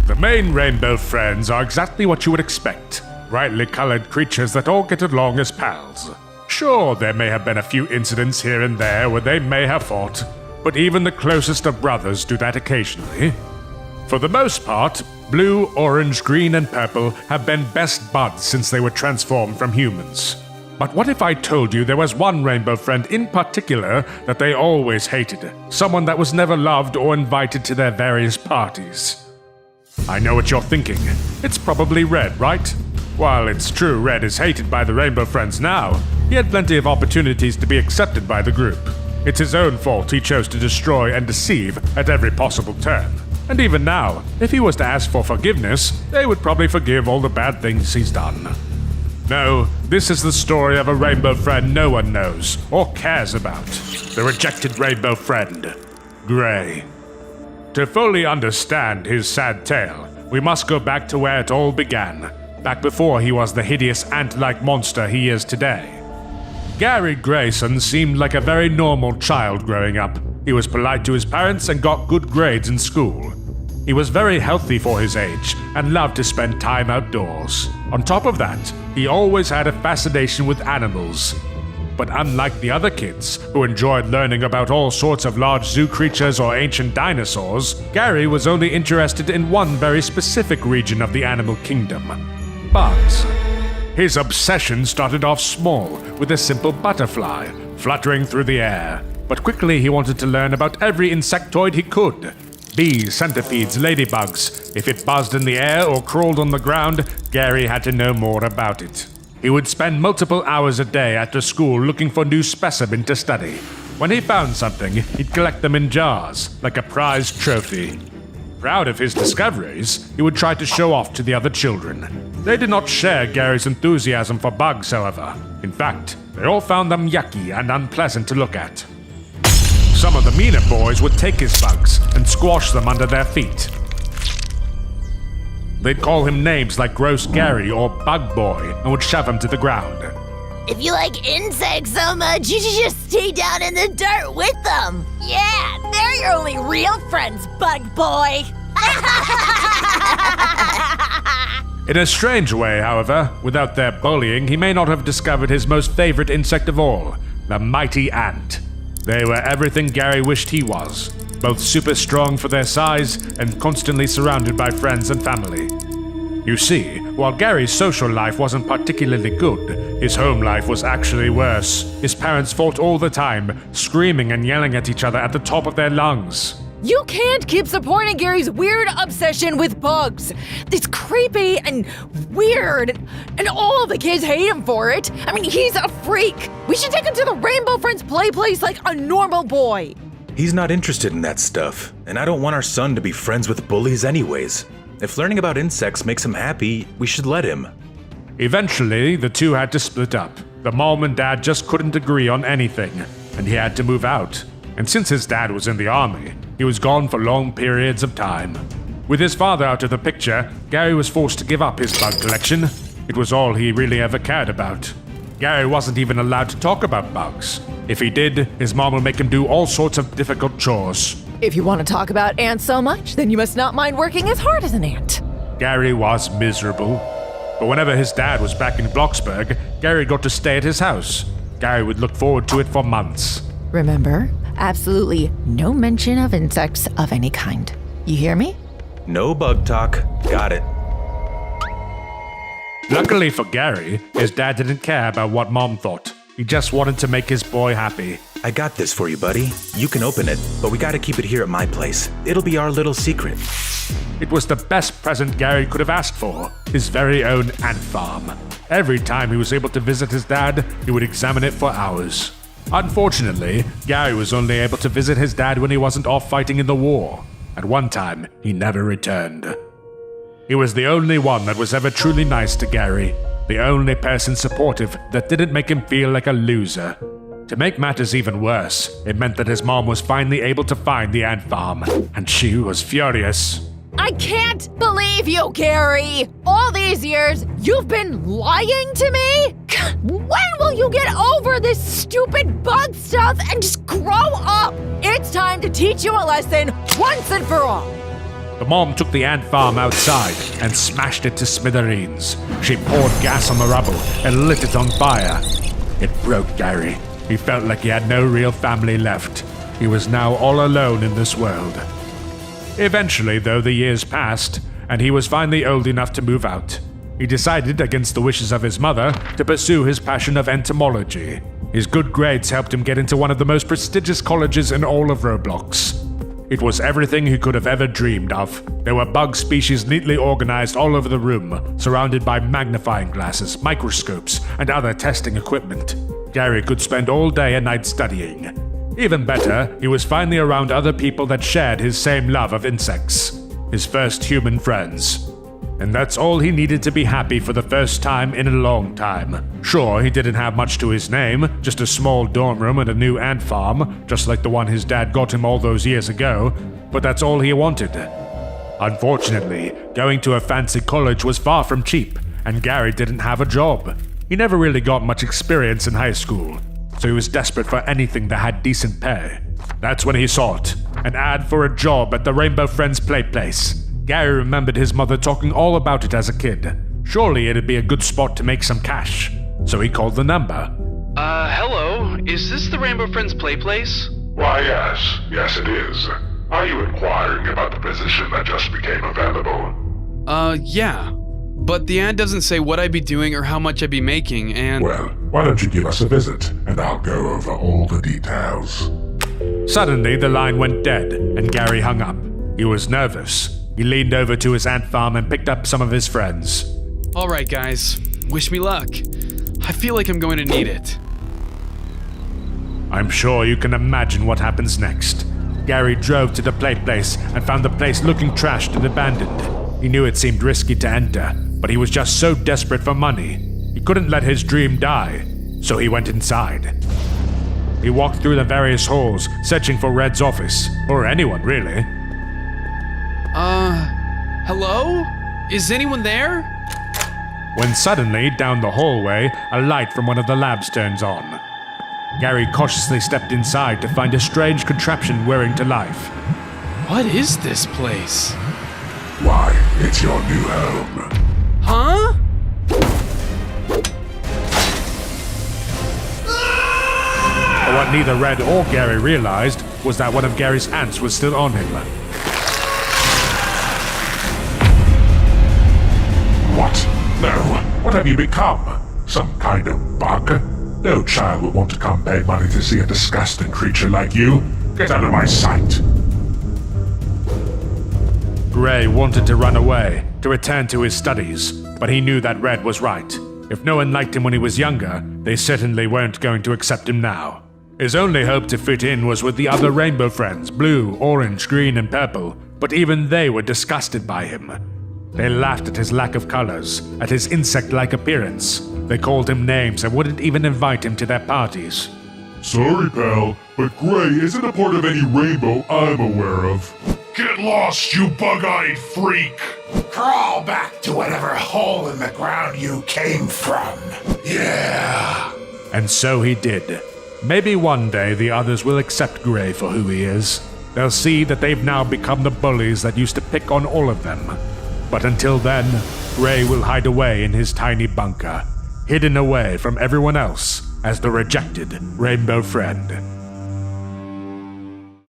The main rainbow friends are exactly what you would expect. Brightly colored creatures that all get along as pals. Sure, there may have been a few incidents here and there where they may have fought, but even the closest of brothers do that occasionally. For the most part, blue, orange, green, and purple have been best buds since they were transformed from humans. But what if I told you there was one rainbow friend in particular that they always hated? Someone that was never loved or invited to their various parties. I know what you're thinking. It's probably Red, right? While it's true Red is hated by the rainbow friends now, he had plenty of opportunities to be accepted by the group. It's his own fault he chose to destroy and deceive at every possible turn. And even now, if he was to ask for forgiveness, they would probably forgive all the bad things he's done. No, this is the story of a rainbow friend no one knows or cares about. The rejected rainbow friend, Gray. To fully understand his sad tale, we must go back to where it all began, back before he was the hideous ant-like monster he is today. Gary Grayson seemed like a very normal child growing up. He was polite to his parents and got good grades in school. He was very healthy for his age and loved to spend time outdoors. On top of that, he always had a fascination with animals. But unlike the other kids, who enjoyed learning about all sorts of large zoo creatures or ancient dinosaurs, Gary was only interested in one very specific region of the animal kingdom: bugs. His obsession started off small, with a simple butterfly fluttering through the air. But quickly he wanted to learn about every insectoid he could. Bees, centipedes, ladybugs. If it buzzed in the air or crawled on the ground, Gary had to know more about it. He would spend multiple hours a day after school looking for new specimens to study. When he found something, he'd collect them in jars, like a prized trophy. Proud of his discoveries, he would try to show off to the other children. They did not share Gary's enthusiasm for bugs, however. In fact, they all found them yucky and unpleasant to look at. Some of the meaner boys would take his bugs and squash them under their feet. They'd call him names like Gross Gary or Bug Boy and would shove him to the ground. If you like insects so much, you should just stay down in the dirt with them. Yeah, they're your only real friends, Bug Boy. In a strange way, however, without their bullying, he may not have discovered his most favorite insect of all, the mighty ant. They were everything Gary wished he was, both super strong for their size and constantly surrounded by friends and family. You see, while Gary's social life wasn't particularly good, his home life was actually worse. His parents fought all the time, screaming and yelling at each other at the top of their lungs. You can't keep supporting Gary's weird obsession with bugs. It's creepy and weird, and all the kids hate him for it. I mean, he's a freak. We should take him to the Rainbow Friends play place like a normal boy. He's not interested in that stuff, and I don't want our son to be friends with bullies anyways. If learning about insects makes him happy, we should let him. Eventually, the two had to split up. The mom and dad just couldn't agree on anything, and he had to move out. And since his dad was in the army, he was gone for long periods of time. With his father out of the picture, Gary was forced to give up his bug collection. It was all he really ever cared about. Gary wasn't even allowed to talk about bugs. If he did, his mom would make him do all sorts of difficult chores. If you want to talk about ants so much, then you must not mind working as hard as an ant. Gary was miserable. But whenever his dad was back in Bloxburg, Gary got to stay at his house. Gary would look forward to it for months. Remember, absolutely no mention of insects of any kind. You hear me? No bug talk. Got it. Luckily for Gary, his dad didn't care about what Mom thought. He just wanted to make his boy happy. I got this for you, buddy. You can open it, but we gotta keep it here at my place. It'll be our little secret. It was the best present Gary could have asked for, his very own ant farm. Every time he was able to visit his dad, he would examine it for hours. Unfortunately, Gary was only able to visit his dad when he wasn't off fighting in the war. At one time, he never returned. He was the only one that was ever truly nice to Gary, the only person supportive that didn't make him feel like a loser. To make matters even worse, it meant that his mom was finally able to find the ant farm, and she was furious. I can't believe you, Gary! All these years, you've been lying to me? When will you get over this stupid bug stuff and just grow up? It's time to teach you a lesson once and for all. The mom took the ant farm outside and smashed it to smithereens. She poured gas on the rubble and lit it on fire. It broke Gary. He felt like he had no real family left. He was now all alone in this world. Eventually, though, the years passed, and he was finally old enough to move out. He decided, against the wishes of his mother, to pursue his passion of entomology. His good grades helped him get into one of the most prestigious colleges in all of Roblox. It was everything he could have ever dreamed of. There were bug species neatly organized all over the room, surrounded by magnifying glasses, microscopes, and other testing equipment. Gary could spend all day and night studying. Even better, he was finally around other people that shared his same love of insects. His first human friends. And that's all he needed to be happy for the first time in a long time. Sure, he didn't have much to his name, just a small dorm room and a new ant farm, just like the one his dad got him all those years ago, but that's all he wanted. Unfortunately, going to a fancy college was far from cheap, and Gary didn't have a job. He never really got much experience in high school, so he was desperate for anything that had decent pay. That's when he saw it, an ad for a job at the Rainbow Friends play place. Gary remembered his mother talking all about it as a kid. Surely it'd be a good spot to make some cash. So he called the number. Hello? Is this the Rainbow Friends play place? Why, yes. Yes, it is. Are you inquiring about the position that just became available? Yeah. But the ad doesn't say what I'd be doing or how much I'd be making, and... Well, why don't you give us a visit, and I'll go over all the details. Suddenly, the line went dead, and Gary hung up. He was nervous. He leaned over to his ant farm and picked up some of his friends. Alright guys, wish me luck. I feel like I'm going to need it. I'm sure you can imagine what happens next. Gary drove to the play place and found the place looking trashed and abandoned. He knew it seemed risky to enter, but he was just so desperate for money. He couldn't let his dream die, so he went inside. He walked through the various halls, searching for Red's office, or anyone really. Hello? Is anyone there? When suddenly, down the hallway, a light from one of the labs turns on. Gary cautiously stepped inside to find a strange contraption whirring to life. What is this place? Why, it's your new home. Huh? But what neither Red or Gary realized was that one of Gary's ants was still on him. What? No. What have you become? Some kind of bug? No child would want to come pay money to see a disgusting creature like you. Get out of my sight. Gray wanted to run away, to return to his studies, but he knew that Red was right. If no one liked him when he was younger, they certainly weren't going to accept him now. His only hope to fit in was with the other Rainbow Friends, blue, orange, green, and purple, but even they were disgusted by him. They laughed at his lack of colors, at his insect-like appearance. They called him names and wouldn't even invite him to their parties. Sorry, pal, but Gray isn't a part of any rainbow I'm aware of. Get lost, you bug-eyed freak! Crawl back to whatever hole in the ground you came from. Yeah! And so he did. Maybe one day the others will accept Gray for who he is. They'll see that they've now become the bullies that used to pick on all of them. But until then, Gray will hide away in his tiny bunker, hidden away from everyone else as the rejected Rainbow Friend.